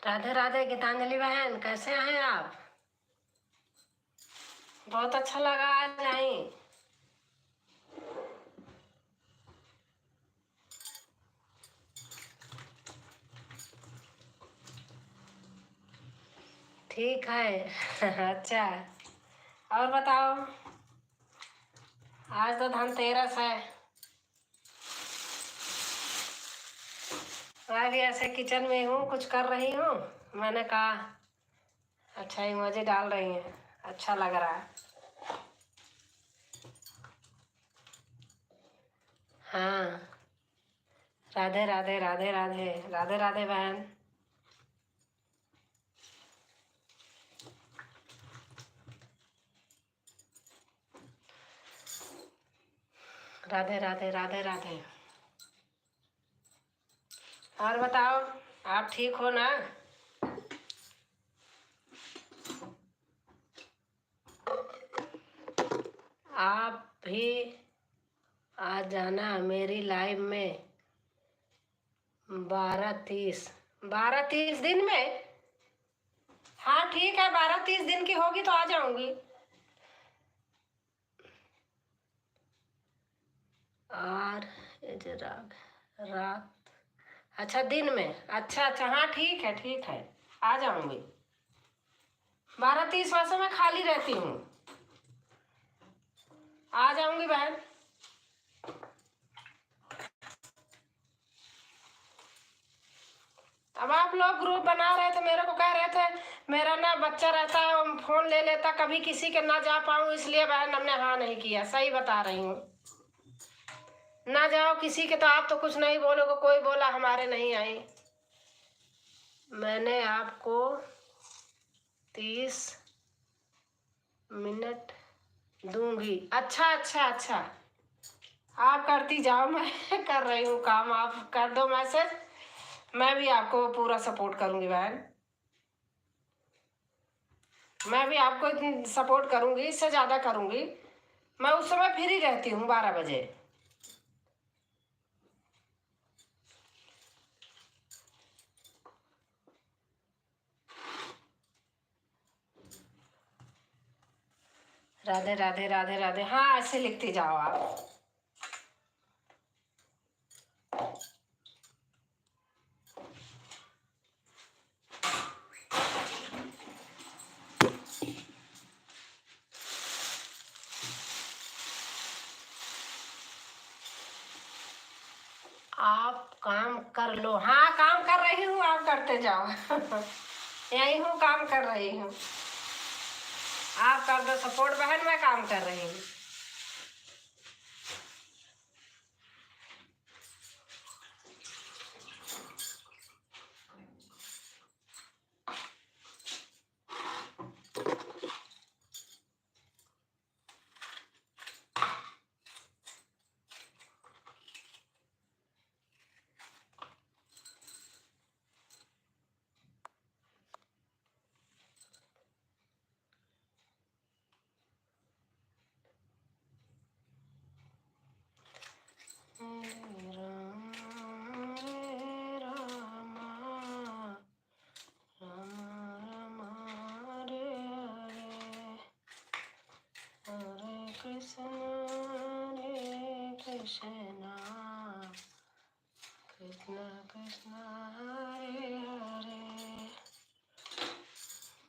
राधे राधे गीतांजलि बहन, कैसे हैं आप? बहुत अच्छा लगा आज आई। ठीक है। अच्छा, और बताओ। आज तो धनतेरस है। मैं भी ऐसे किचन में हूँ, कुछ कर रही हूँ। मैंने कहा अच्छा इमोजी डाल रही हैं, अच्छा लग रहा है। हाँ, राधे राधे राधे राधे राधे राधे बहन। राधे राधे राधे राधे। और बताओ, आप ठीक हो ना? आप भी आ जाना मेरी लाइव में 12:30 दिन में। हाँ ठीक है, 12-30 दिन की होगी तो आ जाऊंगी। और रात, अच्छा दिन में, अच्छा अच्छा, हाँ ठीक है ठीक है, आ जाऊंगी। 12:30 वैसे मैं खाली रहती हूँ, आ जाऊंगी बहन। अब आप लोग ग्रुप बना रहे थे, मेरे को कह रहे थे मेरा ना बच्चा रहता है, फोन ले लेता, कभी किसी के ना जा पाऊँ, इसलिए बहन हमने हाँ नहीं किया। सही बता रही हूँ, ना जाओ किसी के तो आप तो कुछ नहीं बोलोगे, कोई बोला हमारे नहीं आई। मैंने आपको 30 मिनट दूंगी। अच्छा अच्छा अच्छा, आप करती जाओ, मैं कर रही हूँ काम, आप कर दो मैसेज, मैं भी आपको पूरा सपोर्ट करूंगी बहन। मैं भी आपको सपोर्ट करूंगी, इससे ज़्यादा करूंगी। मैं उस समय फ्री रहती हूँ 12 बजे। राधे राधे राधे राधे, हाँ ऐसे लिखती जाओ आप। आप काम कर लो। हाँ काम कर रही हूँ, आप करते जाओ। यही हूँ, काम कर रही हूँ। आप कर दो सपोर्ट बहन, मैं काम कर रही हूँ। कृष्णा कृष्णा कृष्णा हरे हरे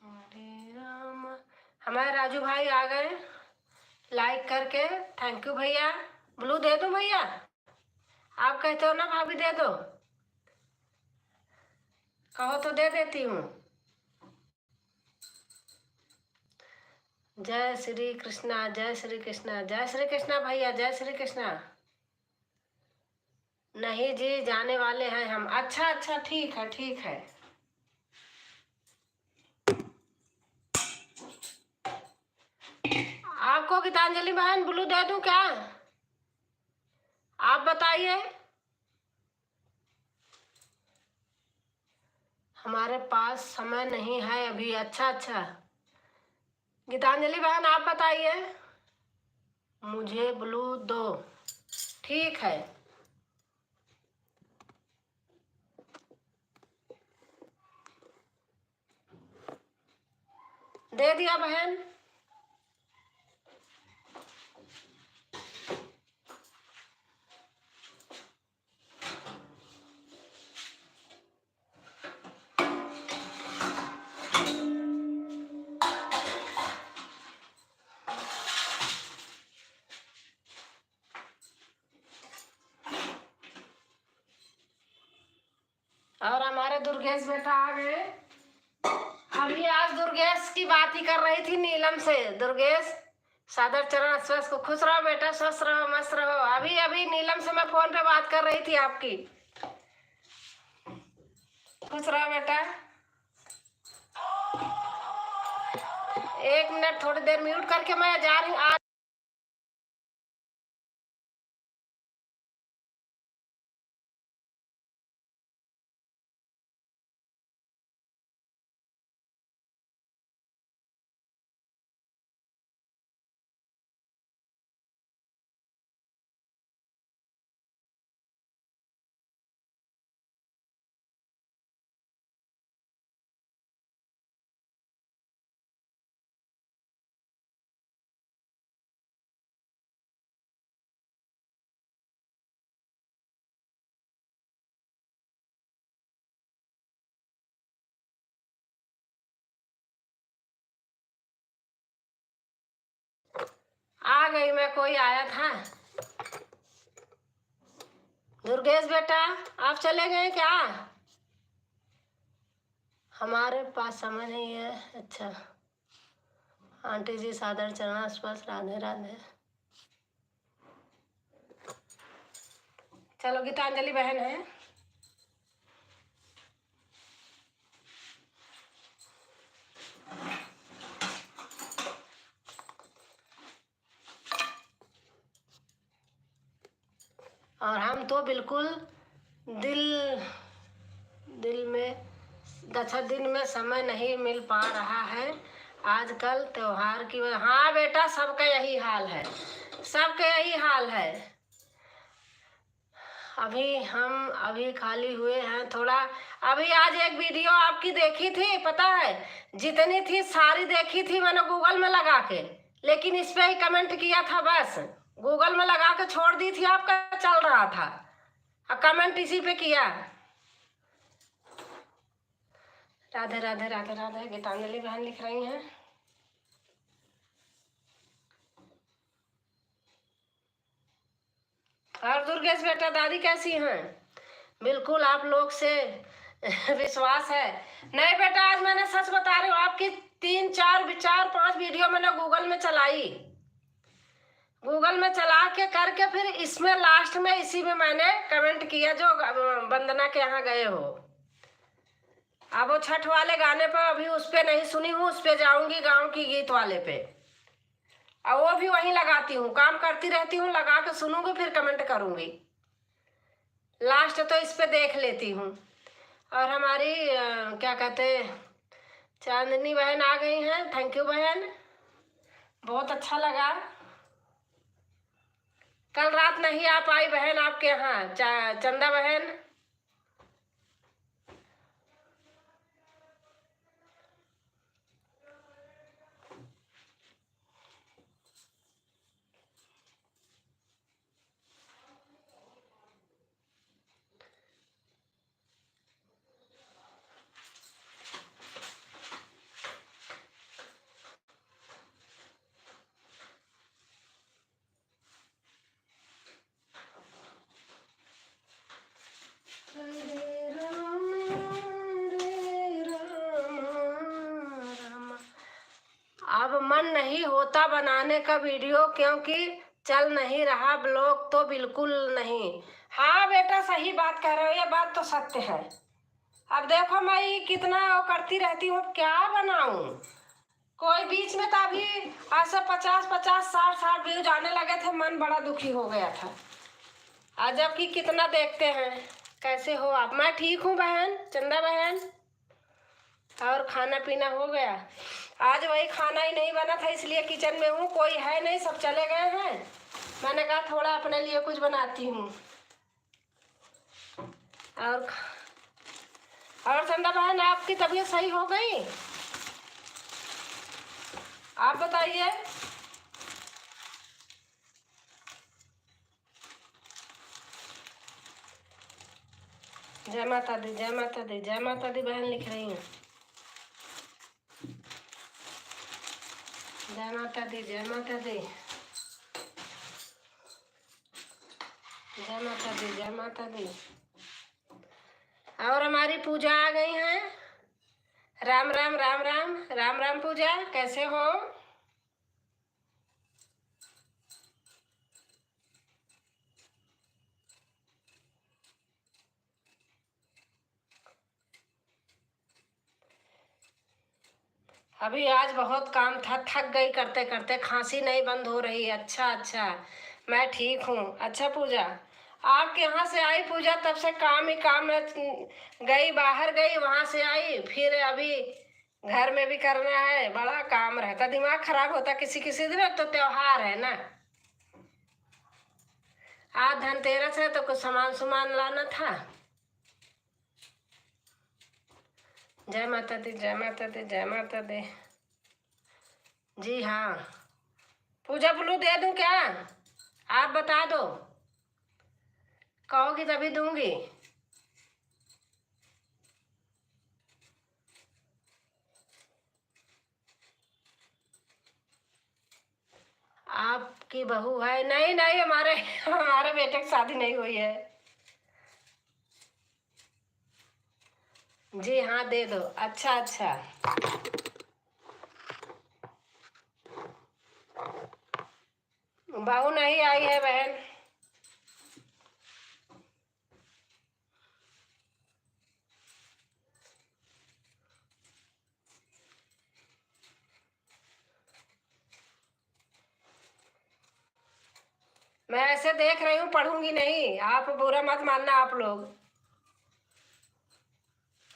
हरे राम। हमारे राजू भाई आ गए लाइक करके, थैंक यू भैया। ब्लू दे दो भैया, आप कहते हो ना भाभी दे दो, कहो तो दे देती हूँ। जय श्री कृष्णा जय श्री कृष्णा जय श्री कृष्णा भैया, जय श्री कृष्णा। नहीं जी, जाने वाले हैं हम। अच्छा अच्छा, ठीक है ठीक है। आपको गीतांजलि बहन ब्लू दे दूं क्या, आप बताइए। हमारे पास समय नहीं है अभी। अच्छा अच्छा, गीतांजलि बहन आप बताइए, मुझे ब्लू दो। ठीक है, दे दिया बहन। और हमारे दुर्गेश बेटा आ गए। अभी आज दुर्गेश की बात ही कर रही थी नीलम से। दुर्गेश सादर चरण स्वस्थ को खुश रहो बेटा, स्वस्थ रहो, मस्त रहो। अभी अभी नीलम से मैं फोन पे बात कर रही थी आपकी। खुश रहो बेटा। 1 मिनट थोड़ी देर म्यूट करके मैं जा रही हूँ। आ गई मैं, कोई आया था। दुर्गेश बेटा आप चले गए क्या? हमारे पास समय नहीं है। अच्छा आंटी जी सादर चरण आसपास, राधे राधे। चलो गीतांजलि बहन है। और हम तो बिल्कुल दिल में अच्छा दिन में समय नहीं मिल पा रहा है आजकल त्योहार की वजह। हाँ बेटा सबका यही हाल है, सबका यही हाल है। अभी खाली हुए हैं थोड़ा। अभी आज एक वीडियो आपकी देखी थी, पता है जितनी थी सारी देखी थी मैंने गूगल में लगा के, लेकिन इस पे ही कमेंट किया था बस। गूगल में लगा के छोड़ दी थी, आपका चल रहा था और कमेंट इसी पे किया। राधे राधे राधे राधे। गीतांजलि बहन लिख रही हैं। और दुर्गेश बेटा दादी कैसी हैं? बिल्कुल आप लोग से विश्वास है। नहीं बेटा आज मैंने सच बता रही हूँ, आपकी 3-4-5 वीडियो मैंने गूगल में चलाई। गूगल में चला के करके फिर इसमें लास्ट में इसी में मैंने कमेंट किया जो वंदना के यहाँ गए हो। अब वो छठ वाले गाने पर अभी उस पे नहीं सुनी हूँ, उस पे जाऊंगी गाँव की गीत वाले पे। और वो भी वहीं लगाती हूँ, काम करती रहती हूँ, लगा के सुनूंगी फिर कमेंट करूंगी। लास्ट तो इस पे देख लेती हूँ। और हमारी क्या कहते चांदनी बहन आ गई हैं। थैंक यू बहन, बहुत अच्छा लगा। कल रात नहीं आ पाई बहन आपके यहाँ चंदा बहन। अब मन नहीं होता बनाने का वीडियो क्योंकि चल नहीं रहा ब्लॉग तो बिल्कुल नहीं। हाँ बेटा सही बात कह रहे हो, ये बात तो सत्य है। अब देखो मैं ये कितना वो करती रहती हूँ, क्या बनाऊं। कोई बीच में तो अभी ऐसे 50-50 60-60 व्यूज आने लगे थे, मन बड़ा दुखी हो गया था। आज जबकि कितना देखते हैं। कैसे हो आप? मैं ठीक हूँ बहन चंदा बहन। और खाना पीना हो गया? आज वही खाना ही नहीं बना था इसलिए किचन में हूँ, कोई है नहीं, सब चले गए हैं। मैंने कहा थोड़ा अपने लिए कुछ बनाती हूँ। और चंदा बहन आपकी तबीयत सही हो गई? आप बताइए। जय माता दी, जय माता दी, जय माता दी बहन लिख रही हैं। जय माता दी, जय माता दी, जय माता दी, जय माता दी। और हमारी पूजा आ गई हैं। राम राम राम राम राम राम। पूजा कैसे हो? अभी आज बहुत काम था, थक गई करते करते, खांसी नहीं बंद हो रही। अच्छा अच्छा, मैं ठीक हूँ। अच्छा पूजा, आपके यहाँ से आई पूजा, तब से काम ही काम में गई, बाहर गई, वहां से आई, फिर अभी घर में भी करना है, बड़ा काम रहता, दिमाग खराब होता किसी किसी दिन। तो त्योहार है ना, आज धनतेरस है तो कुछ सामान सुमान लाना था। जय माता दी, जय माता दी, जय माता दी। जी हाँ, पूजा ब्लू दे दूं क्या? आप बता दो, कहोगी तभी दूंगी। आपकी बहू है? नहीं नहीं, हमारे हमारे बेटे की शादी नहीं हुई है। जी हाँ, दे दो। अच्छा अच्छा, बहू नहीं आई है बहन। मैं ऐसे देख रही हूँ, पढ़ूंगी नहीं, आप बुरा मत मानना आप लोग।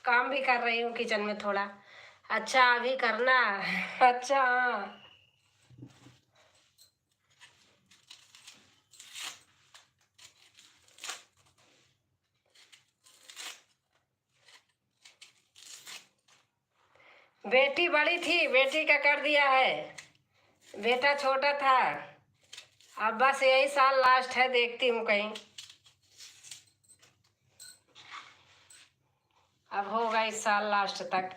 काम भी कर रही हूँ किचन में थोड़ा। अच्छा, अभी करना अच्छा हाँ। बेटी बड़ी थी, बेटी का कर दिया है, बेटा छोटा था। अब बस यही साल लास्ट है, देखती हूँ कहीं, अब होगा इस साल लास्ट तक।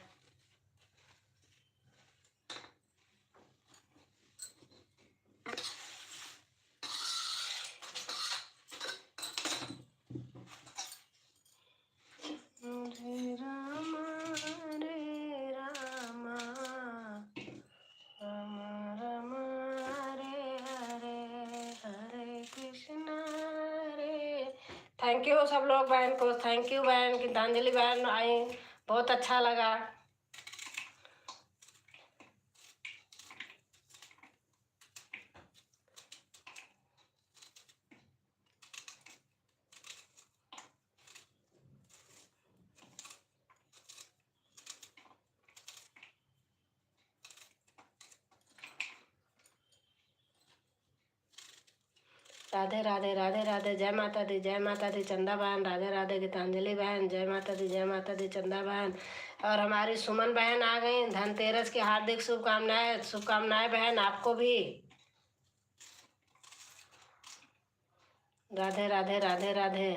हरे रामा हरे रामा, राम राम हरे हरे, हरे कृष्णा हरे। थैंक यू सब लोग बहन को, थैंक यू बहन, गीतांजलि बहन आई, बहुत अच्छा लगा। राधे राधे राधे राधे, जय माता दी, जय माता दी चंदा बहन, राधे राधे गीतांजलि बहन, जय माता दी, जय माता दी चंदा बहन। और हमारी सुमन बहन आ गई, धनतेरस की हार्दिक शुभकामनाएं, शुभकामनाएं बहन आपको भी। राधे राधे राधे राधे।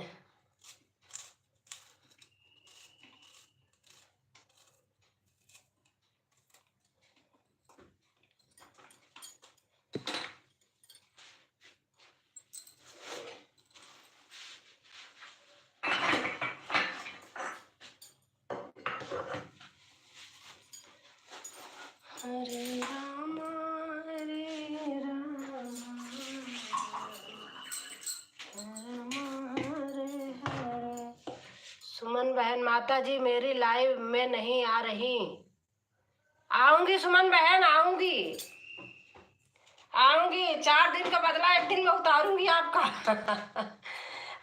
हरे राम हरे राम, राम हरे हरे। सुमन बहन, माता जी मेरी लाइव में नहीं आ रही। आऊंगी सुमन बहन, आऊंगी आऊंगी, 4 दिन का बदला 1 दिन में उतारूंगी आपका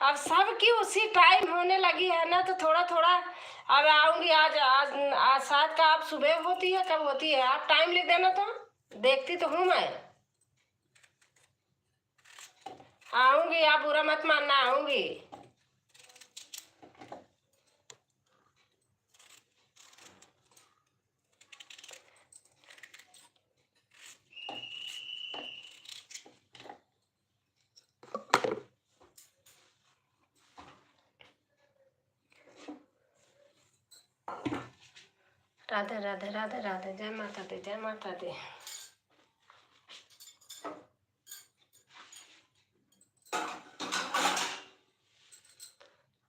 अब सबकी उसी टाइम होने लगी है ना, तो थोड़ा थोड़ा अब आऊंगी। आज आज आज 7 का, आप सुबह होती है, कब होती है, आप टाइम लिख देना तो देखती तो हूँ मैं। आऊंगी, आप बुरा मत मानना, आऊंगी। राधे राधे राधे राधे, जय माता दी, जय माता दी।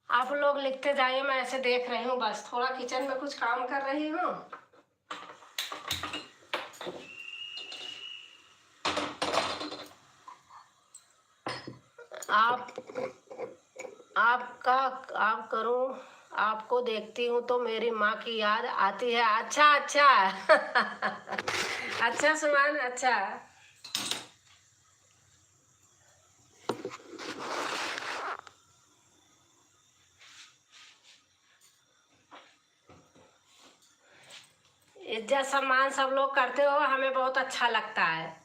आप लोग लिखते जाइए, मैं ऐसे देख रही हूँ, बस थोड़ा किचन में कुछ काम कर रही हूँ। आप करूँ, आपको देखती हूँ तो मेरी माँ की याद आती है। अच्छा अच्छा अच्छा सुमन, अच्छा। इज्जत सम्मान सब लोग करते हो, हमें बहुत अच्छा लगता है।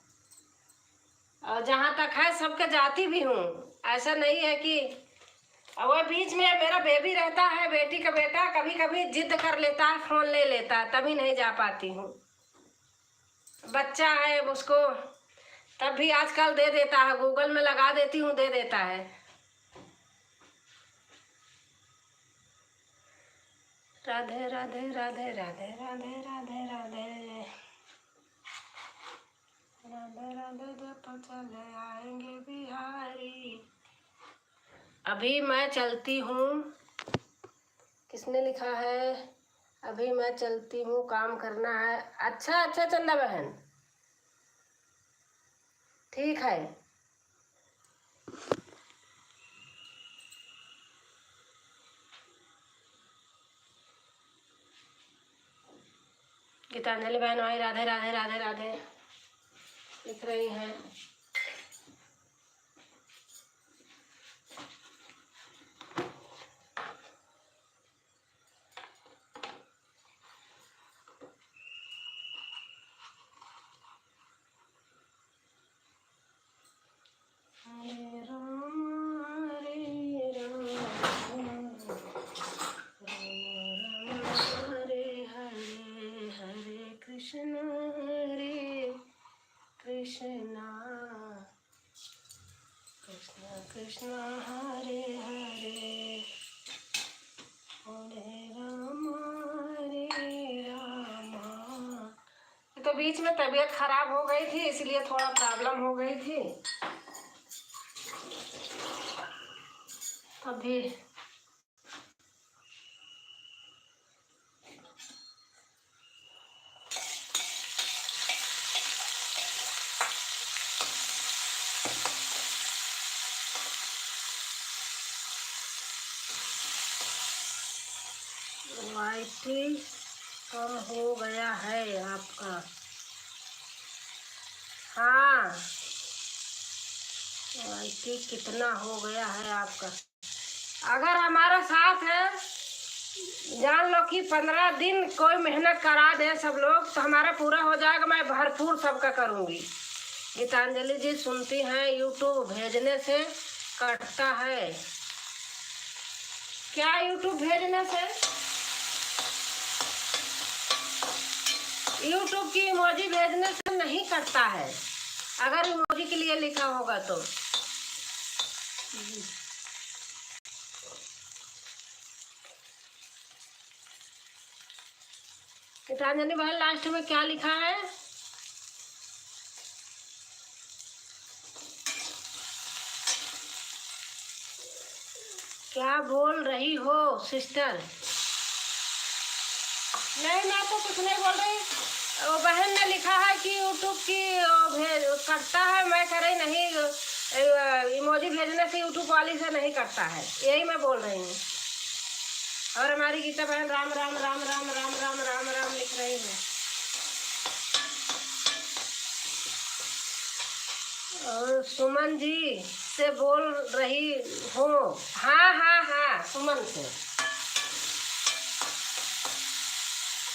और जहाँ तक है सबके जाती भी हूँ, ऐसा नहीं है कि। और बीच में मेरा बेबी रहता है, बेटी का बेटा कभी कभी जिद कर लेता है, फोन ले लेता है, तभी नहीं जा पाती हूँ। बच्चा है उसको, तब भी आजकल दे देता है, गूगल में लगा देती हूँ, दे देता है। राधे राधे राधे राधे राधे राधे राधे राधे राधे, जब चले आएंगे बिहारी। अभी मैं चलती हूँ, किसने लिखा है? अभी मैं चलती हूँ, काम करना है। अच्छा अच्छा चंदा बहन, ठीक है। गीतांजलि बहन भाई, राधे राधे राधे राधे लिख रही हैं। हरे राम हरे राम राम राम हरे हरे, हरे कृष्ण कृष्ण कृष्ण हरे हरे, हरे राम हरे राम। तो बीच में तबीयत खराब हो गई थी, इसलिए थोड़ा प्रॉब्लम हो गई थी तभी। वाईटी कम हो गया है आपका? हाँ, वाईटी कितना हो गया है आपका? अगर हमारा साथ है, जान लो कि 15 दिन कोई मेहनत करा दे सब लोग, तो हमारा पूरा हो जाएगा। मैं भरपूर सबका करूँगी। गीतांजलि जी सुनती हैं, यूट्यूब भेजने से कटता है क्या? यूट्यूब भेजने से, यूट्यूब की इमोजी भेजने से नहीं कटता है, अगर इमोजी के लिए लिखा होगा तो। गीतांजलि भाई, लास्ट में क्या लिखा है? क्या बोल रही हो सिस्टर? नहीं, मैं तो कुछ नहीं बोल रही। वो बहन ने लिखा है कि यूट्यूब की भेज करता है, मैं कह रही नहीं, इमोजी भेजने से यूट्यूब वाली से नहीं करता है, यही मैं बोल रही हूँ। और हमारी गीता बहन राम राम राम राम राम राम राम राम लिख रही है। और सुमन जी से बोल रही हूँ। हाँ हाँ हाँ, सुमन से,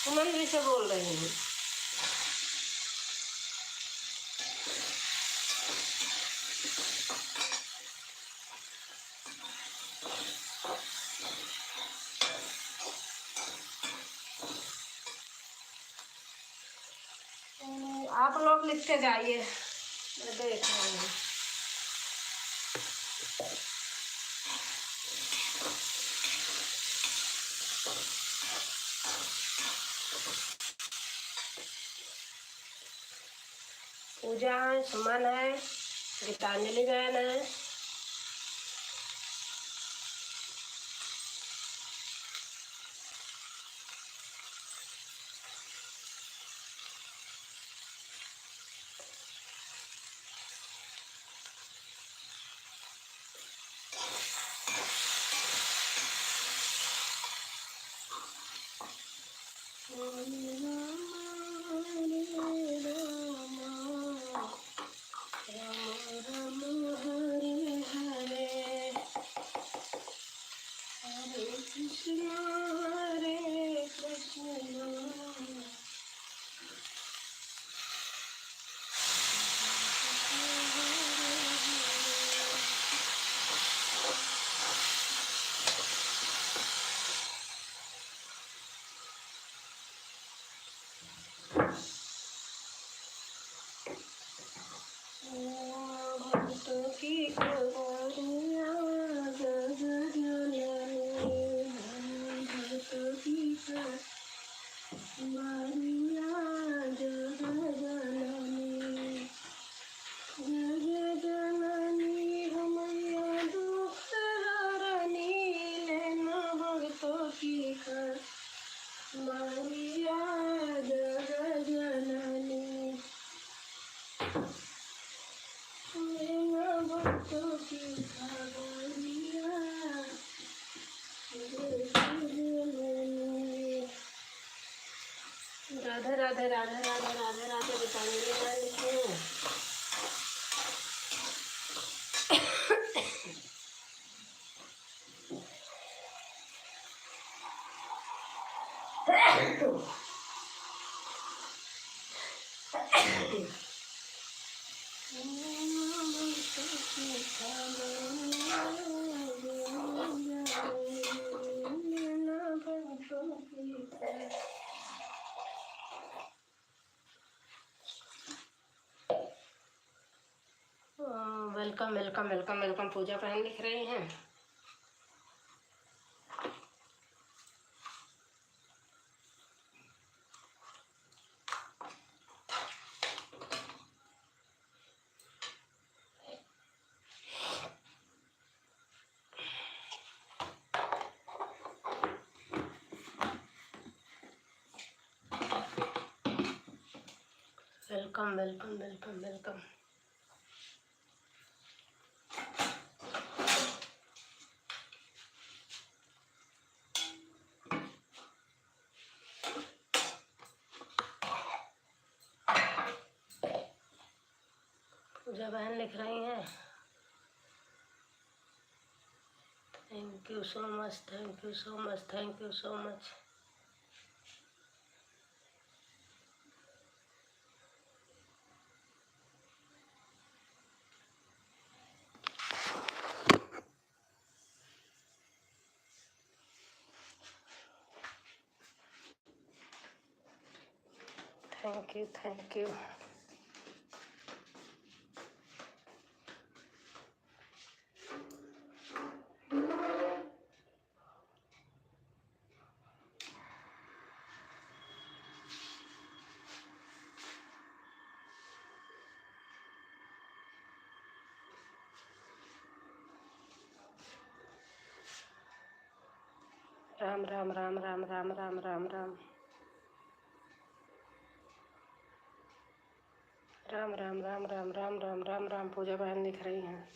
सुमन जी से बोल रही हूँ। आप लोग लिखते जाइए, मैं देख रही हूँ। पूजा है, सुमन है, गीतांजलि बहन है। राधे राधे राधे राधे राधे राधे गीतांजलि बहन लिखी है। Welcome welcome welcome welcome. Pooja बहन लिख रही हैं। Welcome welcome welcome welcome. Pooja बहन लिख रही हैं। Thank you so much, thank you so much, thank you so much. Thank you thank you. Ram Ram Ram Ram Ram Ram Ram Ram Ram Ram Ram Ram Ram Ram Ram Ram. Pooja बहन लिख रही हैं।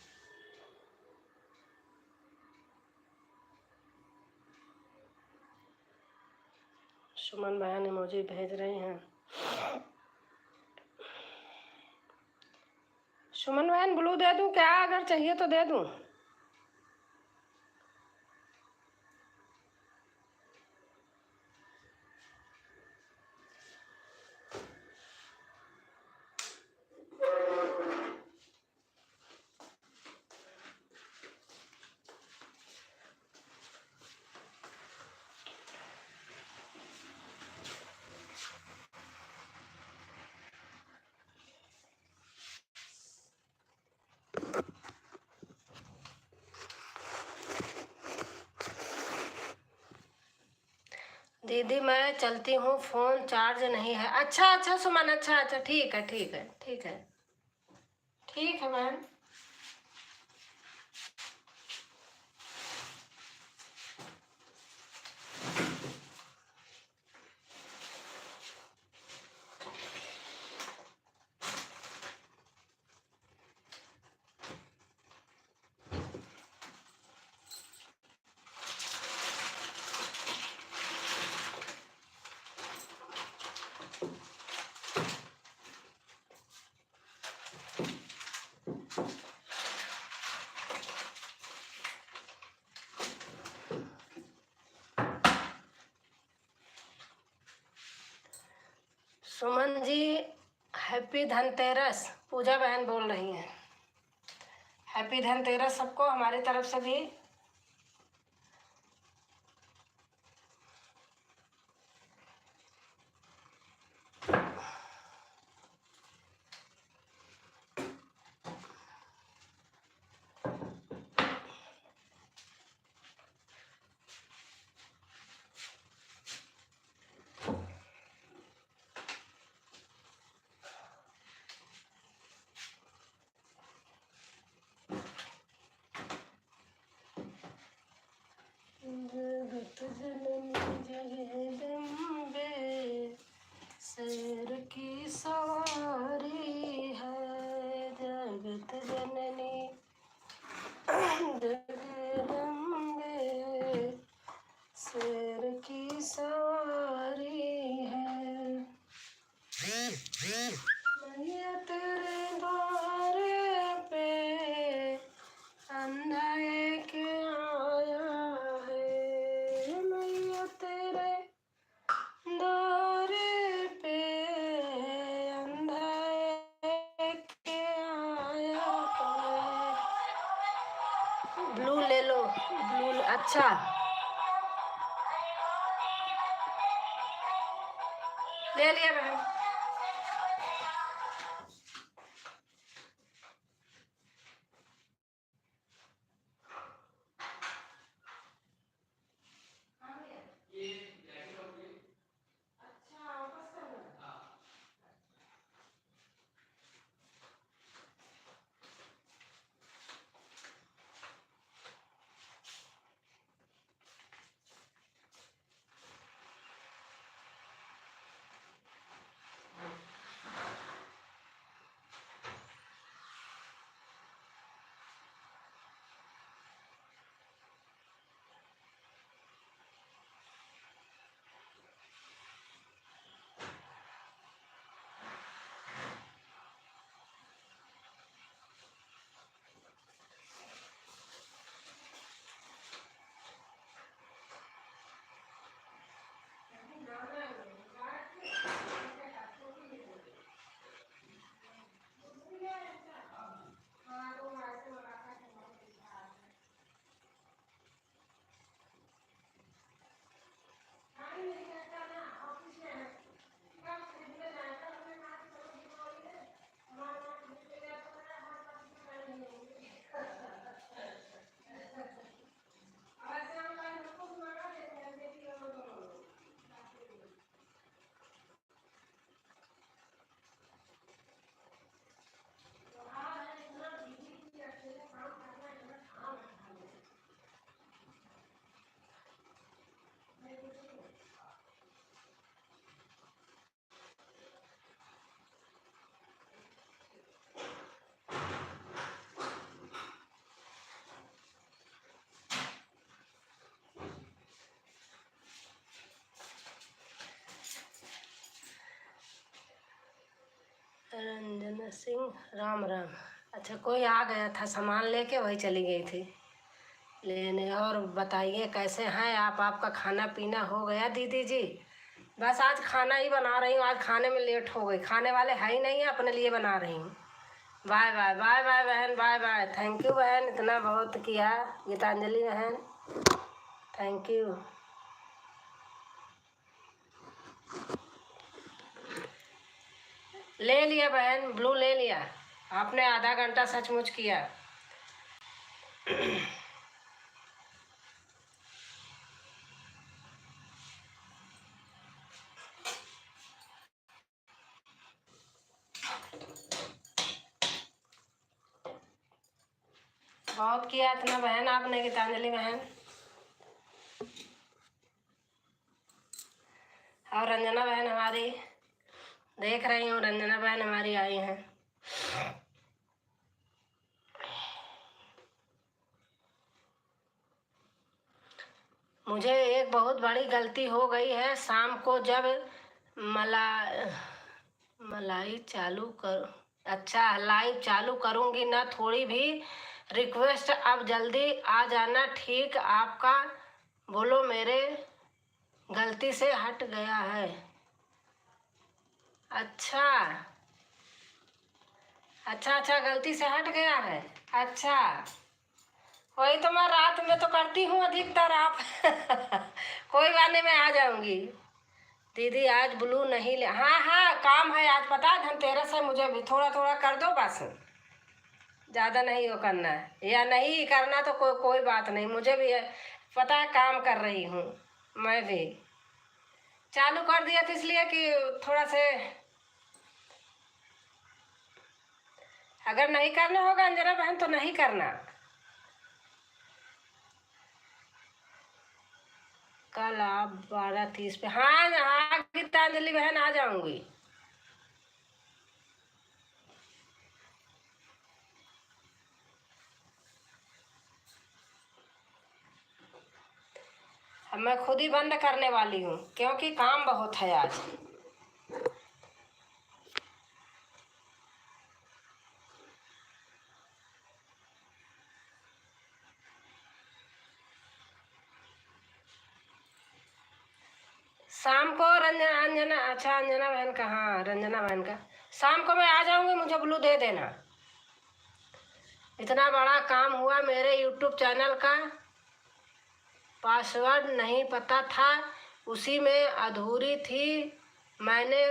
सुमन बहन इमोजी भेज रही हैं। सुमन बहन ब्लू दे दूं क्या? अगर चाहिए तो दे दूं। दीदी मैं चलती हूँ, फोन चार्ज नहीं है। अच्छा अच्छा सुमन, अच्छा अच्छा, ठीक है ठीक है ठीक है ठीक है बहन। सुमन जी हैप्पी धनतेरस, पूजा बहन बोल रही हैं। हैप्पी धनतेरस सबको हमारी तरफ से भी। जगत जननी जगदम्बे शेर की सवारी है, जगत जननी जगदम्बे शेर की सवारी है। मैया तेरे द्वार पे अंधा एक आया है, मैया तेरे द्वार पे अंधा एक आया है। ब्लू ले लो, ब्लू अच्छा ले लिया बहन। रंजना सिंह, राम राम। अच्छा कोई आ गया था सामान लेके, वही चली गई थी लेने। और बताइए कैसे हैं आप? आपका खाना पीना हो गया दीदी जी? बस आज खाना ही बना रही हूँ, आज खाने में लेट हो गई, खाने वाले है ही नहीं है, अपने लिए बना रही हूँ। बाय बाय बाय बाय बहन, बाय बाय। थैंक यू बहन, इतना बहुत किया गीतांजलि बहन, थैंक यू। ले लिया बहन, ब्लू ले लिया। आपने आधा घंटा सचमुच किया। बहुत किया इतना बहन आपने, गीतांजलि बहन। और रंजना बहन हमारी, देख रही हूँ रंजना बहन हमारी आई हैं। मुझे एक बहुत बड़ी गलती हो गई है। शाम को जब मला मलाई चालू कर अच्छा लाइव चालू करूँगी ना, थोड़ी भी रिक्वेस्ट, अब जल्दी आ जाना, ठीक? आपका बोलो मेरे गलती से हट गया है। अच्छा अच्छा अच्छा, गलती से हट गया है। अच्छा, वही तो मैं रात में तो करती हूँ अधिकतर आप कोई बात नहीं, मैं आ जाऊंगी। दीदी आज ब्लू नहीं ले, हाँ हाँ काम है आज, पता है धनतेरस है, मुझे भी थोड़ा थोड़ा कर दो बस, ज़्यादा नहीं वो करना है, या नहीं करना तो कोई बात नहीं, मुझे भी पता है काम कर रही हूँ। मैं भी चालू कर दिया था इसलिए कि थोड़ा से, अगर नहीं करना होगा अंजना बहन तो नहीं करना। कल आप 12:30 पे, हाँ हाँ गीतांजलि बहन आ जाऊंगी। अब मैं खुद ही बंद करने वाली हूँ क्योंकि काम बहुत है आज। शाम को रंजना अंजना, अच्छा अंजना बहन का, हाँ रंजना बहन का शाम को मैं आ जाऊंगी, मुझे ब्लू दे देना। इतना बड़ा काम हुआ, मेरे यूट्यूब चैनल का पासवर्ड नहीं पता था, उसी में अधूरी थी, मैंने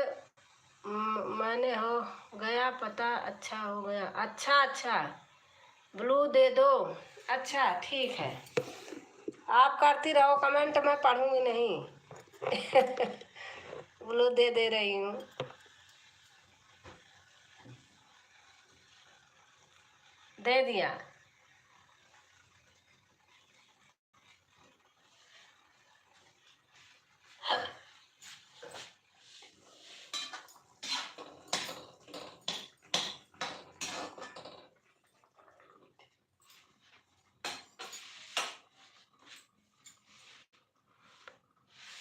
मैंने हो गया पता, अच्छा हो गया। अच्छा अच्छा, ब्लू दे दो। अच्छा ठीक है, आप करती रहो कमेंट, मैं पढ़ूंगी नहीं ब्लू दे रही हूँ। दे दिया।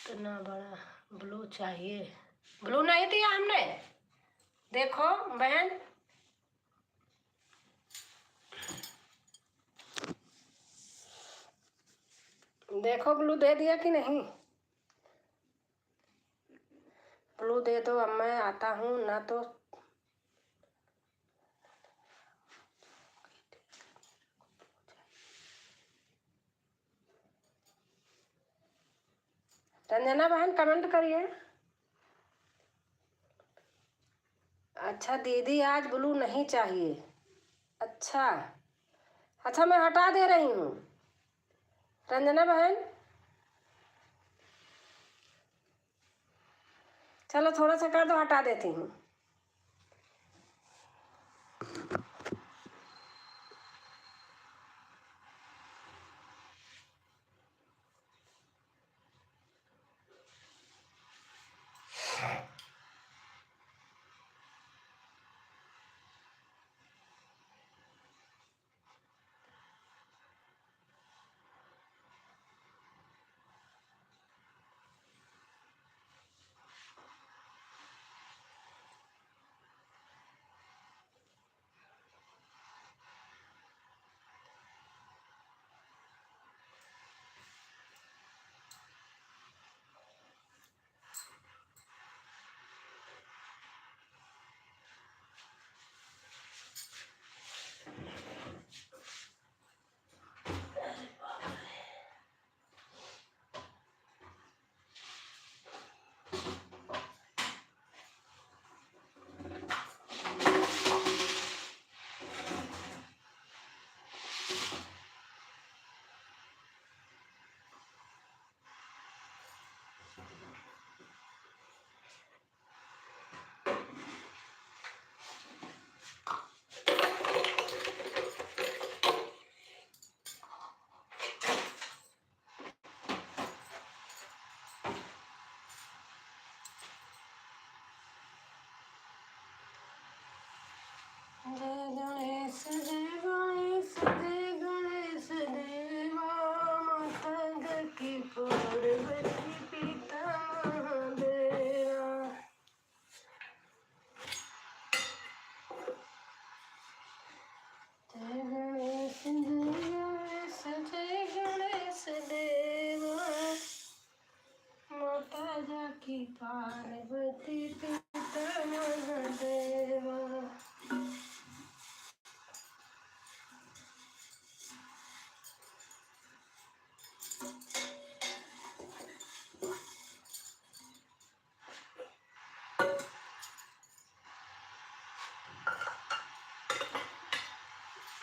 इतना बड़ा ब्लू चाहिए, ब्लू नहीं दिया हमने, देखो बहन, देखो ब्लू दे दिया कि नहीं। ब्लू दे दो, अब मैं आता हूँ ना तो। रंजना बहन कमेंट करिए। अच्छा दीदी आज ब्लू नहीं चाहिए। अच्छा अच्छा, मैं हटा दे रही हूँ रंजना बहन, चलो थोड़ा सा कर दो, हटा देती हूँ।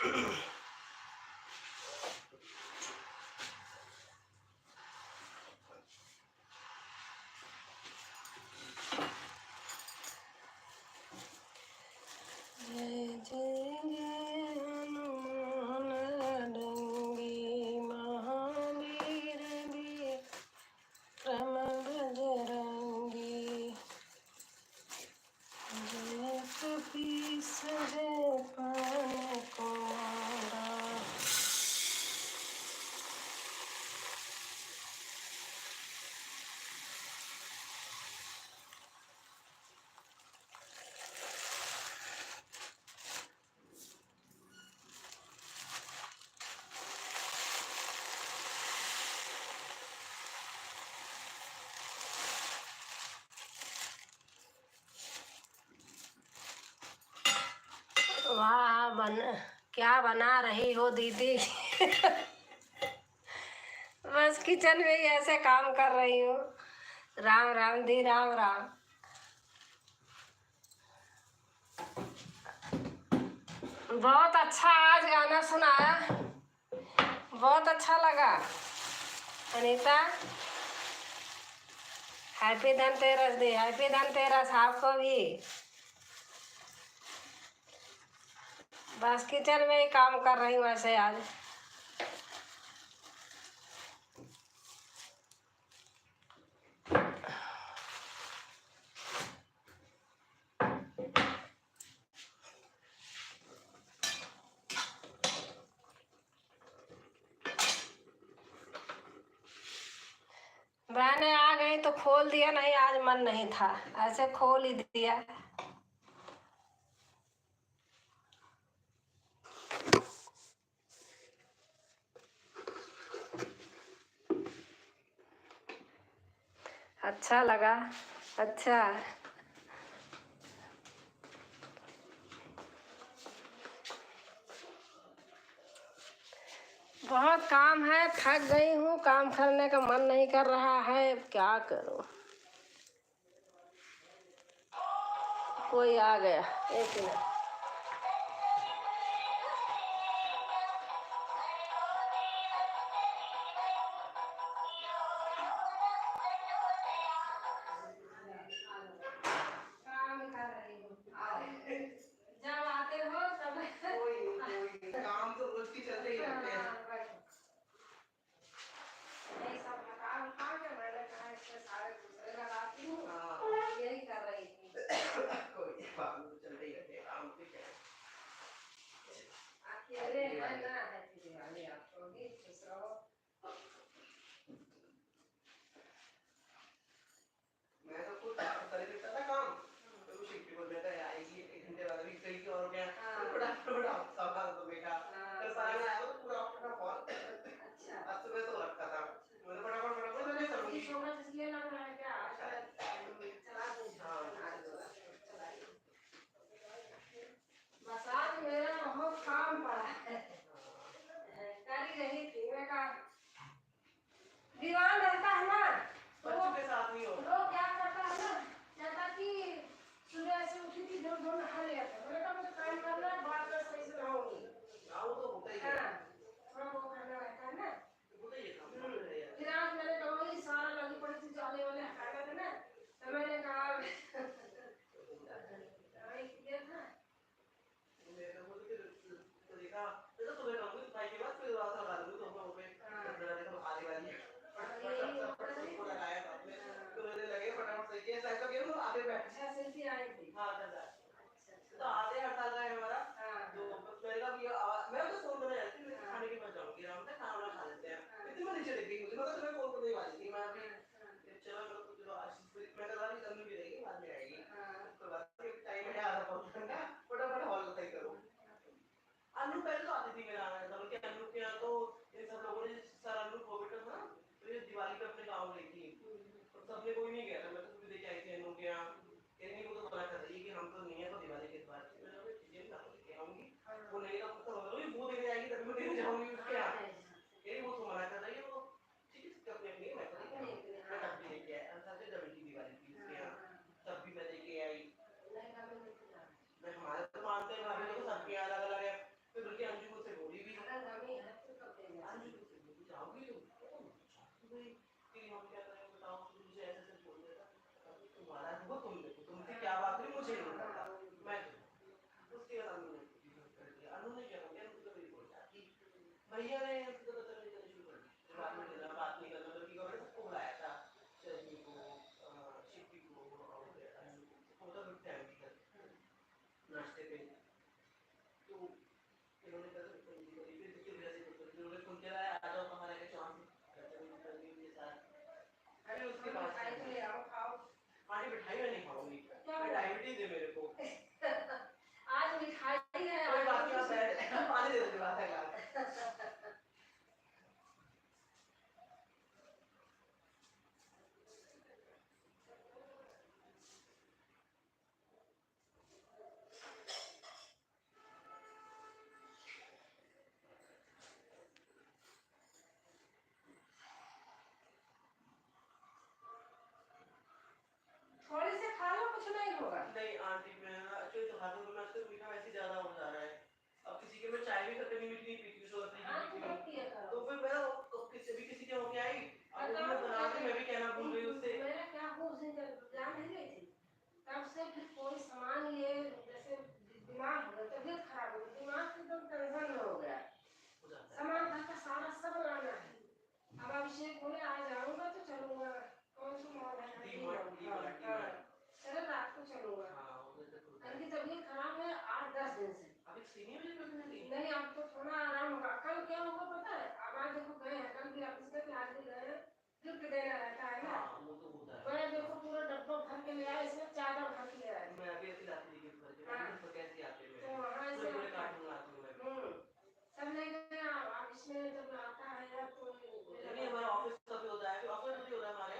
जय जय हनुमान डंगी महावीर विक्रम बजरंगी जय कपीस जय पवन कुमारा। वाह क्या बना रही हो दीदी। बस किचन में ही ऐसे काम कर रही हूँ। राम राम दी, राम राम। बहुत अच्छा आज गाना सुनाया, बहुत अच्छा लगा। अनीता हैप्पी धनतेरस दी, हैप्पी धनतेरस आपको भी। बस किचन में ही काम कर रही हूँ ऐसे आज। बहनें आ गई तो खोल दिया, नहीं आज मन नहीं था, ऐसे खोल ही दिया। अच्छा लगा, अच्छा। बहुत काम है, थक गई हूँ, काम करने का मन नहीं कर रहा है, क्या करूँ। कोई आ गया, एक मिनट। काम कर रही हूँ, जब आते हो तब कोई काम तो रोज की चलते ही रहते हैं। यही सब हटा उठा के मैंने कहा इसके सारे दूसरे लगाती हूँ, यही कर रही थी। कोई काम तो चलते ही रहते हैं, काम नहीं आंटी मैं एक्चुअली तो खाते में आजकल मीठा वैसे ज्यादा हो जा रहा है। अब किसी के मैं चाय भी खट्टी मीठी नहीं पीती, शुगर की पीती हूँ, तो फिर मैं किसी के होके आई, अब मैं बना रही, मैं भी कहना भूल गई उससे। मेरा क्या हो उस दिन जब जान नहीं गई थी, तब से फिर कोई सामान ये जैसे दिमाग हो गया, तबीयत खराब हो गई, दिमाग एकदम टेंशन में हो गया, सामान घर का सारा सब लाना है। अब अभिषेक बोले आ जाऊंगा तो चलूंगा, कौन सी मॉल है, चलो रात को चलूंगा। उनकी तबीयत खराब है 8-10 दिन से। नहीं अब तो थोड़ा आराम होगा। कल क्या होगा पता है, अब आज देखो गए हैं, कल भी ऑफिस में आज भी गए हैं, गिफ्ट देना रहता है ना, मैं देखो पूरा डब्बा भर के ले आया, इसमें चादर भर के ले आया। मैं अभी ऐसे लाती थी गिफ्ट भर के, तो कैसे आते हैं, तो वहाँ से पूरे कार्टून लाती हूँ मैं। सब ले गए। अब इसमें जब आता है तो नहीं हमारा ऑफिस तभी होता है, ऑफिस तभी होता है हमारे,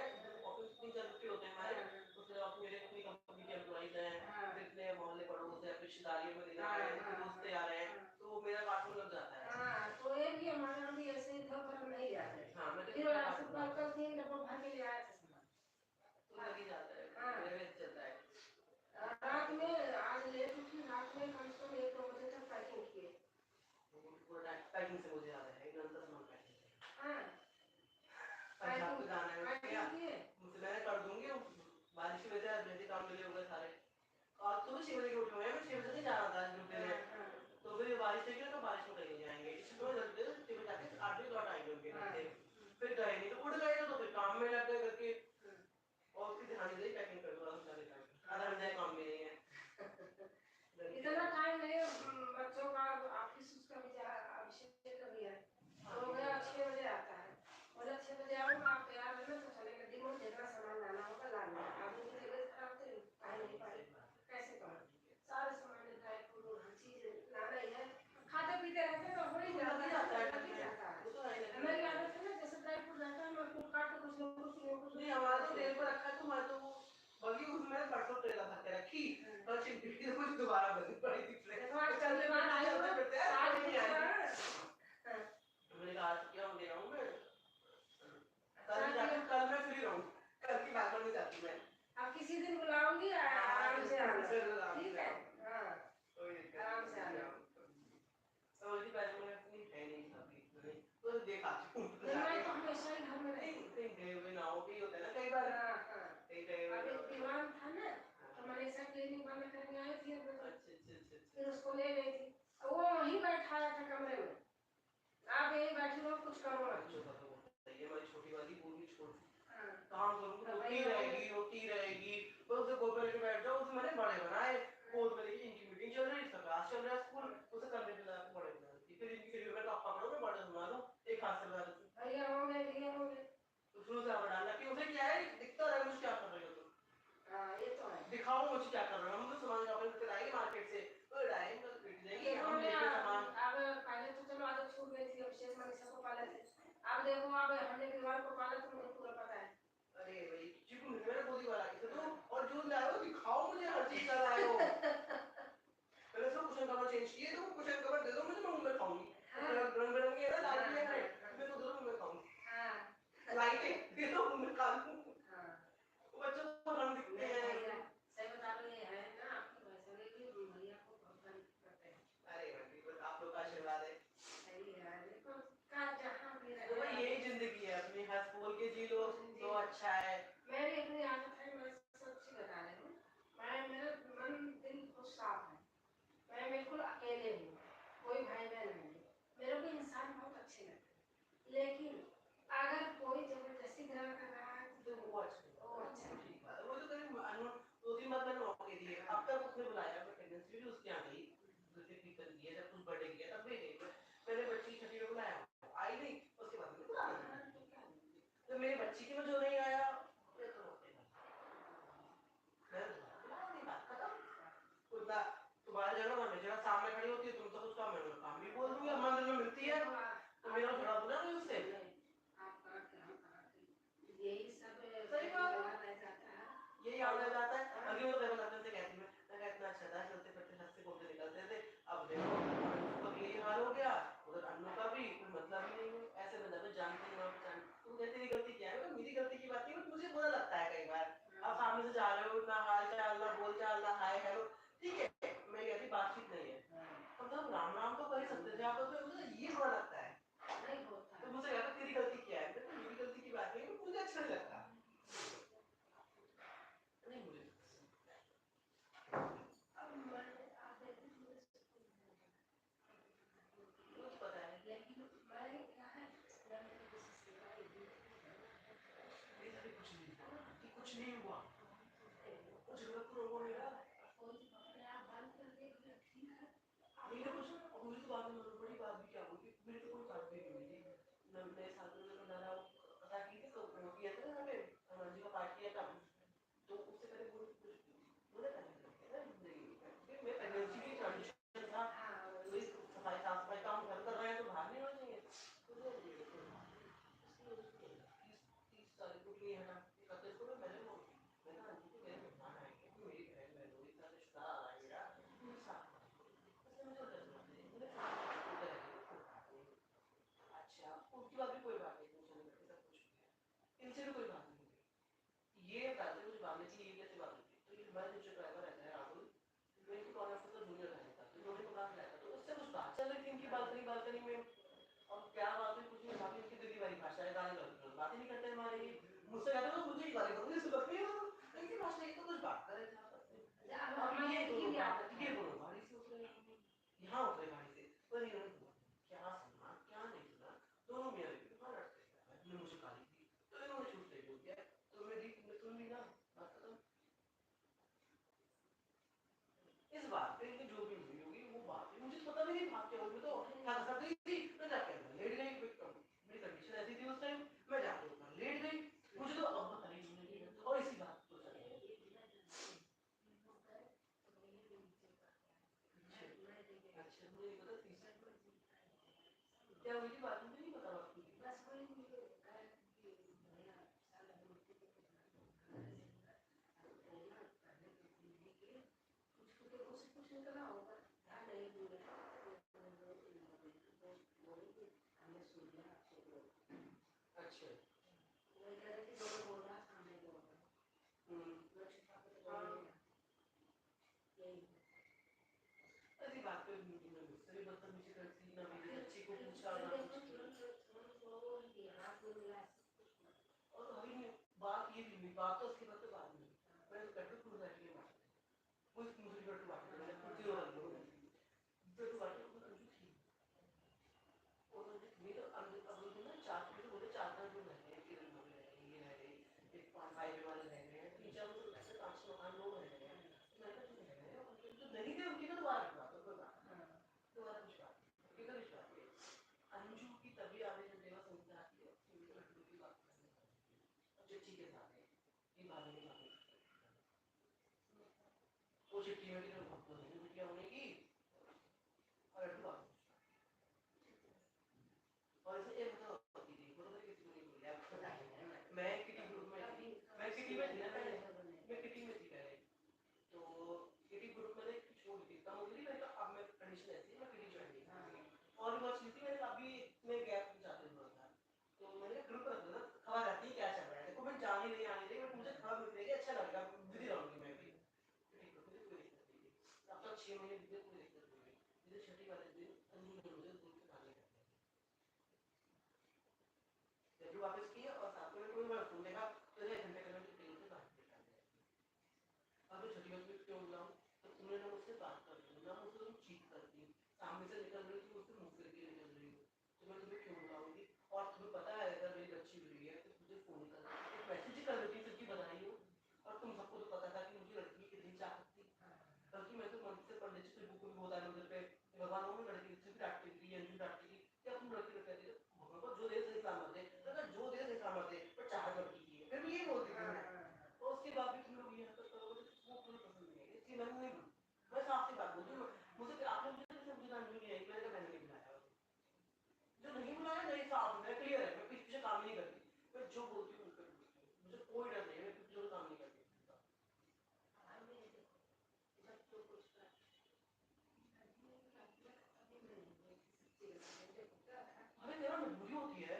ऑफिस 3-4 छुट्टी होते हैं हमारे, उसमें आप मेरे अपनी कंपनी के एम्प्लॉइज हैं, फिर इतने मोहल्ले पड़ोस है, रिश्तेदारियों में देना है, दोस्त आ रहे हैं, तो मेरा कार्टून लग जाता है। हाँ तो ये भी हमारा भी ऐसे इधर उधर नहीं जाते। हाँ मैं फिर कल 3 डब्बा भर के ले आया था, तो लग ही जाता है, मेरे में चलता है। रात में आज लेट उठी, रात में कम से कम 1-2 बजे तक पैकिंग किए। पैकिंग से मुझे याद है, एक नंबर सामान पैकिंग है। हाँ पंजाब को जाना है क्या, पैकिंग मैं कर दूंगी, बारिश की वजह से मेरे काम मिले होंगे सारे। आज सुबह 6 बजे उठी हूँ मैं 6 बजे से जा रहा था ड्यूटी में, तो फिर बारिश देखी तो बारिश में कहीं जाएंगे, इसलिए जल्दी 6 बजे जाके 8 बजे लौट आएंगे उनके घर से, फिर गए नहीं तो उड़ गए, तो फिर काम में लग गए करके, और उसकी ध्यान नहीं दी पैकिंग कर दो आधा घंटा काम भी नहीं है। इतना टाइम नहीं, बच्चों का ऑफिस उसका भी अभिषेक का भी है, तो गया 6 बजे आता है, बोला 6 बजे आऊंगा, आप तैयार रहना तो चलेंगे। दिन में जितना सामान लाना होगा लाना, आदमी की तबीयत खराब थी, आ नहीं पाए, कैसे करें, सारे सामान ड्राई फ्रूट हर चीज लाना ही है, खाते पीते रहते तो हो ही जाता है। मेरी आदत है ना, जैसे ड्राई फ्रूट रहता है मैं कुछ काट के कुछ नहीं हमारा तो तेल पर रखा, तो मैं तो बगी उसमें परसों तेल भर के रखी, कल चिंटी तो कुछ दोबारा बनी पड़ी थी फ्रेंड, चलते फिरते आज नहीं आई, मैंने कहा आज क्या हो गया हूँ मैं, कल मैं फ्री रहूँ, कल की बात नहीं जाती मैं, अब किसी दिन बुलाऊंगी आराम से आना, ठीक है, हाँ आराम से आना। समझी पहले मैंने अपनी है नहीं अभी, तो देखा मैं तो हमेशा ही घर में नहीं गए हुए ना हो भी होता है ना कई बार, कहीं गए हुए अभी दीवान था ना, तो मनीषा क्लिनिक बंद करने आई थी, फिर उसको ले गई थी, वो वहीं बैठाया था कमरे में, आप यहीं बैठे रहो कुछ करो ना। ये हमारी छोटी वाली पूरी छोड़ काम करूँगी होती रहेगी, तो उसे गोद में लेके बैठ जाओ, उसे मैंने बड़े बनाए, गोद में लेके इनकी मीटिंग चल रही, इसका क्लास चल रहा है स्कूल, उसे करने के लिए बड़े बना दी, फिर इनकी फिर मैं पापा करो मैं बड़े बना दूँ, एक हाथ से बना दूँ, भैया हो गए तो फिर उसे अब डालना कि उसे क्या है दिखता रहे मुझे क्या कर रही हो तुम, हाँ ये तो है, दिखाओ मुझे क्या कर रहे हो, हम तो सामान अपने से लाएंगे मार्केट से, तो लाएंगे तो बिक जाएगी, हम लेके सामान। अब पहले तो चलो आदत छूट गई थी, अभिषेक मनीषा को पाले थे, अब देखो अब हमने दीवार को पाला तो मुझे पूरा पता है। अरे भाई चिकू मेरे गोदी वाला किसे तो, और जो लाए हो दिखाओ मुझे हर चीज का लाए हो, पहले सब कुशन कवर चेंज किए, तो कुशन कवर दे दो मुझे, मैं उनमें खाऊंगी, रंग बिरंगे है ना लाइट में है, मैं तो दोनों में खाऊंगी, हां लाइटें दे दो उनमें खा लूं, हां वो बच्चों को रंग दिखते हैं, सही बता रहे हैं ना, आपकी वैसे भी भैया को बहुत करते हैं, अरे भाई आप लोग का आशीर्वाद है, सही है, देखो का जहां भी रहे, तो भाई यही जिंदगी है अपनी, हंस बोल के जी लो तो अच्छा है। मेरी अपनी आदत है, मैं सच्ची बता रही हूँ, मैं मेरा मन दिल बहुत साफ है, मैं बिल्कुल अकेले हूँ, कोई भाई बहन नहीं, मेरे को इंसान बहुत अच्छे लगते हैं, लेकिन अगर कोई जबरदस्ती ग्रहण कर रहा है तो वो अच्छा ठीक बात है, वो तो कहीं 2-3 बार मैंने मौके दिए, अब तक उसने बुलाया, मैं प्रेगनेंसी भी उसके आ गई, दूसरे ठीक कर दिए, जब कुछ बर्थडे किया तब भी गई, मैंने बच्ची छठी में बुलाया, आई नहीं, उसके बाद में बुलाया, तो मेरी बच्ची की में जो नहीं आया, ये तो तुम्हारा जगह मैं जगह सामने खड़ी होती है, तुम तो कुछ काम है, काम भी बोल दूंगी, मंदिर में मिलती है तो मेरा खड़ा बोला नहीं उससे, यही सब सही बात रह जाता है, यही याद रह जाता है, अभी वो देखो लगन से कहती मैं इतना अच्छा था, चलते फिरते हंसते बोलते निकलते थे, अब देखो ये बताते मुझे मानने की ये कैसे बात होती है। तो ये हमारे जो ड्राइवर रहता है राहुल, मेरे को कॉल ऑफिस का जूनियर रहता है, तो दोनों को काम रहता है, तो उससे कुछ बात चल रही थी इनकी बालकनी में। अब क्या बात हुई कुछ नहीं, भाभी इनकी दिल्ली वाली भाषा है, गाली गलौज बात ही नहीं करते हमारे ये। मुझसे कहते तो मुझे ही गाली गलौज इस बात में इनकी भाषा ये तो कुछ बात कर रहे थे आपस में। अब ये दोनों गाड़ी से उतरे, यहाँ उतरे गाड़ी से, पर इन्होंने क्या सुना क्या नहीं सुना, दोनों मियां बीवी वहां लड़ते हैं। तुमने मुझे गाली दी तो इन्होंने छूट दे दिया, तो मैं सुन ली ना, बात खत्म। इस बात पे इनकी जो भी हुई होगी वो बात है, मुझे पता भी नहीं था क्या हुई, तो क्या कर सकती थी, मैं जाके लेट गई, मेरी कंडीशन ऐसी थी उस टाइम, मैं जाके ऊपर लेट गई, मुझे तो अब पता नहीं। और इसी बात को चल रही है। अच्छा मुझे पता तीसरा क्या हुई थी बात, मुझे नहीं पता बात की। अच्छा ऐसी बात पे मुझसे भी बदतमीजी करती, ना मेरी बच्ची को पूछा ना कुछ। और अभी बात ये भी बात तो उसके बाद तो बात नहीं, मैं गड्ढे खुद बैठ के बात वो मुझे गड्ढे बात कर मैंने कुर्सी और अंदर गड्ढे बात को कंजू थी और मेरे अंदर अब मुझे ना चार मुझे बोले चार पांच लोग रहते हैं, किरण लोग रह रहे ये रह रहे एक पांच हाईवे वाले रह रहे हैं, तीन चार लोग ऐसे पांच छह मकान लोग रह रहे हैं, तो मैंने कहा रह रहे हैं तो नहीं थे उनकी ना दोबारा बात कोई बात दोबारा कुछ बात उनकी तो विश्वास है। अंजू की तभी आगे जब देवा सुनता आती है उनके लड्डू की बात करने और चिट्ठी के साथ है ये बात नहीं बात वो चिट्ठी में कितने भक्त नहीं बिटिया होने की और लड्डू बात और इसे एक बताओ दीदी बोलो तो किसी को नहीं बोलिया मैं किटी ग्रुप में थी, मैं किटी में थी ना पहले, मैं किटी में थी पहले, तो किटी ग्रुप में छोड़ दी कम हो गई, मैंने कहा अब मैं कंडीशन ऐसी है मैं किटी ज्वाइन नहीं करूंगी और भी बहुत चीज थी, मैंने अभी मैं गैप चाहते हुआ था, तो मैंने ग्रुप रख दिया खबर आती है क्या चल रहा है, देखो मैं जान ही नहीं आने रही बट मुझे खबर मिल जाएगी अच्छा लगेगा बिजी रहूंगी मैं भी, किटी ग्रुप में कोई दिक्कत नहीं थी। अब तक 6 महीने बीते कोई दिक्कत नहीं हुई, मुझे छठी वाले दिन अंजू ने मुझे दूर से खाने जब वापस किया और साथ में कोई बार फोन देखा तो 1 घंटे के लिए ट्रेन से बाहर निकल गया। अब छठी वाले क्यों बुलाऊं, तो तुमने ना मुझसे बात कर ली ना मुझसे तुम चीट करती सामने से निकल रही थी मुझसे मुंह करके निकल रही हो, तो मैं तुम्हें क्यों बुलाऊंगी, और तुम्हें पता है अगर मेरी बच्ची हुई है तो मुझे फोन कर एक मैसेज कर देती सच्ची बधाई हो, और तुम सबको तो पता था कि मुझे लड़की कितनी चाहत थी, बल्कि मैं तो मन से पंडित जी बुक में होता है मंदिर पे भगवान को लड़की से भी डांटती थी अंजू डांटती थी क्या तुम लड़की को कहते हो भगवान को जो दे सही सलामत दे, अगर जो दे सही सलामत दे पर चाहत लड़की की है, फिर भी ये बोलती थी मैं, और उसके बाद भी तुम लोग ये हरकत करोगे तो वो पूरी पसंद नहीं है, इसलिए मैंने नहीं बोली। मैं साफ सी बात बोलती हूँ, मुझे आपने मुझे अंजू नहीं आई, मैंने नहीं बुलाया, जो नहीं बुलाया नहीं साफ है क्लियर है, मैं पीछे काम नहीं करती, मैं जो बोलती हूँ उनका बोलती हूँ, मुझे कोई डर नहीं है, मैं पीछे काम नहीं करती। अरे मेरा मजबूरी होती है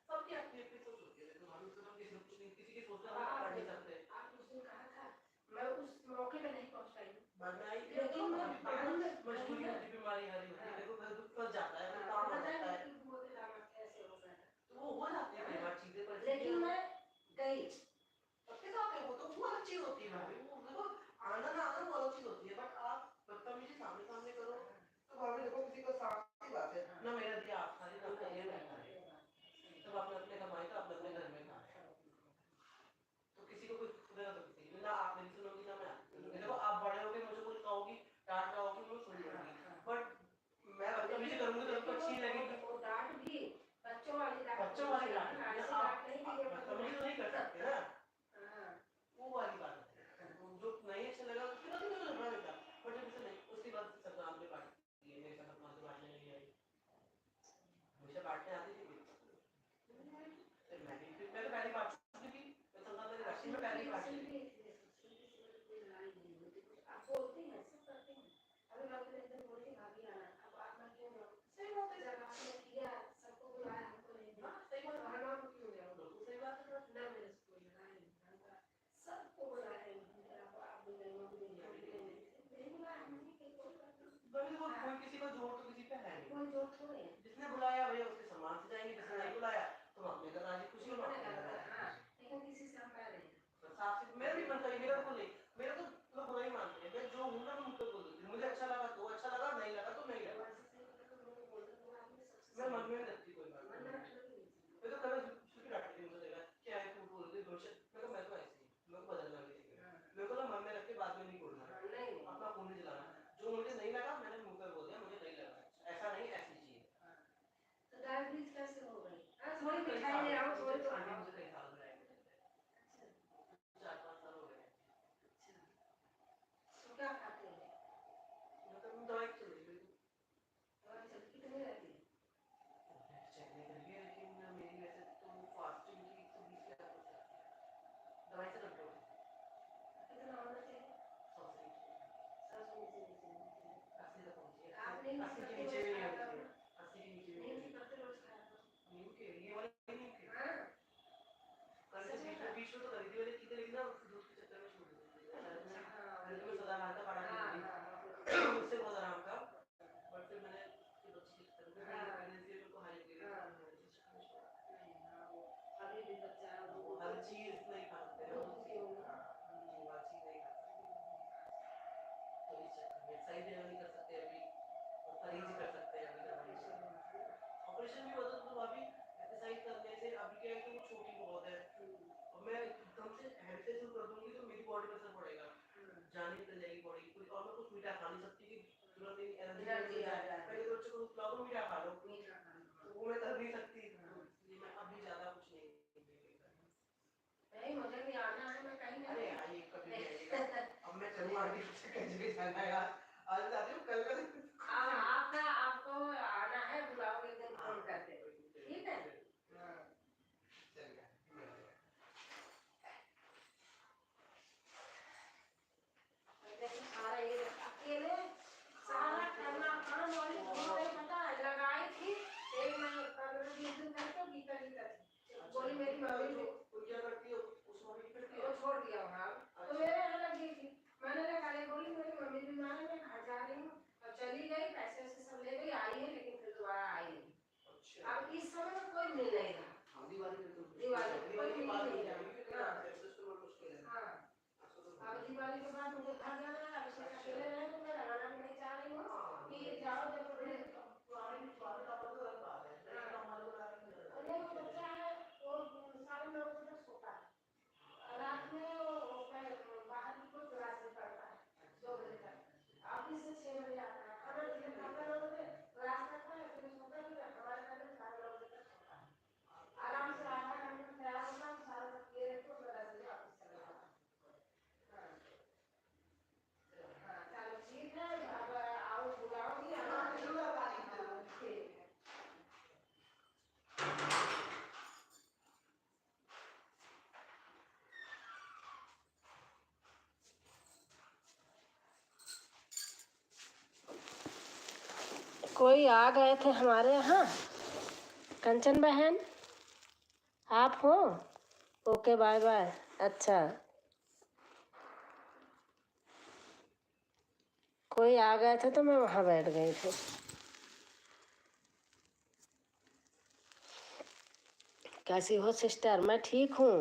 सबकी अपनी अपनी सोच होती है, देखो हम तो किसी कुछ नहीं किसी की सोच हम कर नहीं सकते। आप उस दिन कहा था मैं उस मौके पे नहीं पहुंच पाई, बाद में आई लेकिन मैं बाद में जिसने बुलाया भैया उसके सम्मान से जाएंगे, जिसने नहीं बुलाया तो अपने घर राजी खुशी हो। साफ से मेरा भी मन था, मेरा तो नहीं, मेरा तो लोग बुरा ही मानते हैं, मैं जो हूँ ना मैं मुझे बोल देती हूँ, मुझे अच्छा लगा तो अच्छा लगा, नहीं लगा तो नहीं लगा, मैं मन में नहीं रखती कोई बात। मैं तो कभी छुट्टी काटती थी, मुझे लगा क्या है तू बोल दे दोष, मैं तो ऐसे ही मैं बदलना नहीं चाहिए, मेरे को ना मन में रख के बाद में नहीं बोलना, अपना खून नहीं जलाना, जो मुझे नहीं लगा मैंने मुंह पर बोल दिया मुझे नहीं लगा, ऐसा नहीं ऐसी चीज। तो डायबिटीज कैसे हो गई? थोड़ी मिठाई ले आओ, थोड़ी तो आंटी मुझे कई साल में आई, 4-5 साल हो गए। तो क्या खाते हैं? मतलब दवाई चल रही है, दवाई चलती कितनी रहती है? चलने के लिए, लेकिन मेरी वैसे तो फास्टिंग की 120 के आसपास है, दवाई से कंट्रोल कितना होना चाहिए? 100 से नीचे, 80 तक पहुंची है, आप नहीं 80 के नीचे भी नहीं होनी चाहिए, 80 के नीचे भी नहीं होनी चाहिए। नीम के ये वाले नीम के कल के बीच में तो खरीदी वाली चीजें, लेकिन ना दूध के चक्कर में छूट गई, मैं सदा नहार का काढ़ा पी ली, उससे बहुत आराम था, बट फिर मैंने ये बच्ची के चक्कर में प्रेगनेंसी में उनको हाई दे अभी भी बच्चा हर चीज नहीं खा सकते हैं, हर चीज नहीं खा सकते, तो इस चक्कर में सही भी नहीं कर सकते अभी, और परहेज ही कर सकते हैं अभी दवाई। ऑपरेशन भी होता तो अभी एक्सरसाइज करने से, अभी क्या है कि वो छोटी बहुत है, और मैं एकदम से हेड से शुरू कर दूंगी तो मेरी बॉडी पर असर पड़ेगा, जान निकल जाएगी बॉडी की पूरी, और मैं कुछ मीठा खा नहीं सकती कि तुरंत ही एनर्जी आ जाए, पहले तो बच्चों को खिलाओ तो मीठा खा लो, तो वो मैं कर नहीं सकती, इसलिए मैं अभी ज्यादा कुछ नहीं। नहीं, मुझे भी आना है, मैं कहीं अरे आइए कभी भी आइएगा, अब मैं चलूंगा आगे कहीं भी जाना है यार, आज जाती हूँ कल का दिन आपको आना है, बुलाओ एक दिन फोन करके, ठीक है? सारा ये अकेले सारा करना काम वाली घूमने पता है लगाई थी, एक महीने 15-20 दिन करके बीकर ही करती, बोली मेरी मम्मी भी क्या करती है उस मम्मी की करती है, वो छोड़ दिया वहाँ, तो मेरे यहाँ लगी थी, मैंने लगा ले, बोली मेरी मम्मी बीमार है, मैं घर जा रही हूँ, और चली गई, पैसे से सब ले गई, आई है लेकिन फिर दोबारा आई नहीं। अब इस समय में कोई मिल नहीं रहा, दिवाली कोई मिल नहीं रहा। हाँ, अब दिवाली के बाद मुझे घर जाना है, अब इसमें अकेले रहे तो मैं लगाना भी नहीं चाह रही हूँ कि जाओ जब नहीं, वो बच्चा है वो 9:30 बजे तक सोता है, रात में वो बाहर की कोई क्लास में पढ़ता है 2 बजे तक, ऑफिस से 6 बजे आता है, खाना पीना खाता 9 बजे, क्लास करता है, फिर सोता भी है, हमारे घर में 9:30 बजे तक सोता है, आराम से आधा घंटा तैयार होता है, सारा ये रखो, 10 बजे ऑफिस चला जाता है। हाँ, चलो ठीक है, अब आओ बुलाओगी, ठीक है। कोई आ गए थे हमारे यहाँ, कंचन बहन आप हो? Okay bye bye. अच्छा, कोई आ गए थे तो मैं वहाँ बैठ गई थी। कैसी हो सिस्टर? मैं ठीक हूँ।